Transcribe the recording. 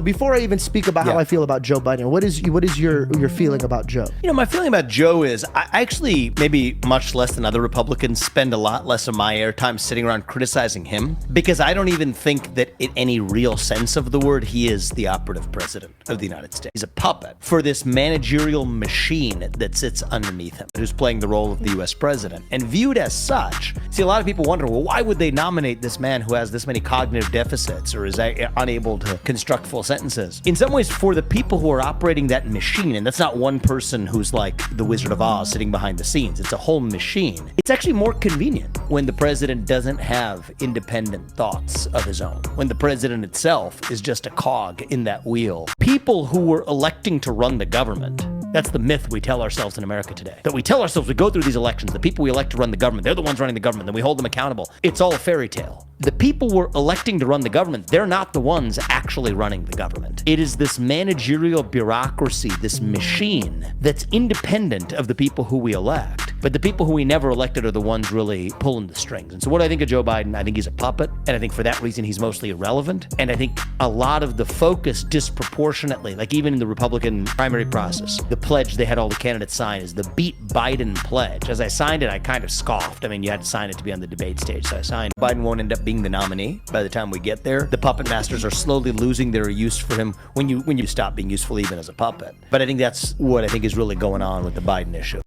Before I even speak about how I feel about Joe Biden, what is your feeling about Joe? My feeling about Joe is I actually, maybe much less than other Republicans, spend a lot less of my airtime sitting around criticizing him, because I don't even think that in any real sense of the word, he is the operative president of the United States. He's a puppet for this managerial machine that sits underneath him, who's playing the role of the U.S. president. And viewed as such, see, a lot of people wonder, well, why would they nominate this man who has this many cognitive deficits or is unable to construct full sentences? In some ways, for the people who are operating that machine, and that's not one person who's like the Wizard of Oz sitting behind the scenes, it's a whole machine. It's actually more convenient when the president doesn't have independent thoughts of his own, when the president itself is just a cog in that wheel. People who were electing to run the government, that's the myth we tell ourselves in America today. That we tell ourselves, we go through these elections, the people we elect to run the government, they're the ones running the government, then we hold them accountable. It's all a fairy tale. The people we're electing to run the government, they're not the ones actually running the government. It is this managerial bureaucracy, this machine that's independent of the people who we elect. But the people who we never elected are the ones really pulling the strings. And so what I think of Joe Biden, I think he's a puppet. And I think for that reason, he's mostly irrelevant. And I think a lot of the focus disproportionately, like even in the Republican primary process, the pledge they had all the candidates sign is the Beat Biden pledge. As I signed it, I kind of scoffed. I mean, you had to sign it to be on the debate stage. So I signed. Biden won't end up being the nominee by the time we get there. The puppet masters are slowly losing their use for him when you stop being useful even as a puppet. But I think that's what I think is really going on with the Biden issue.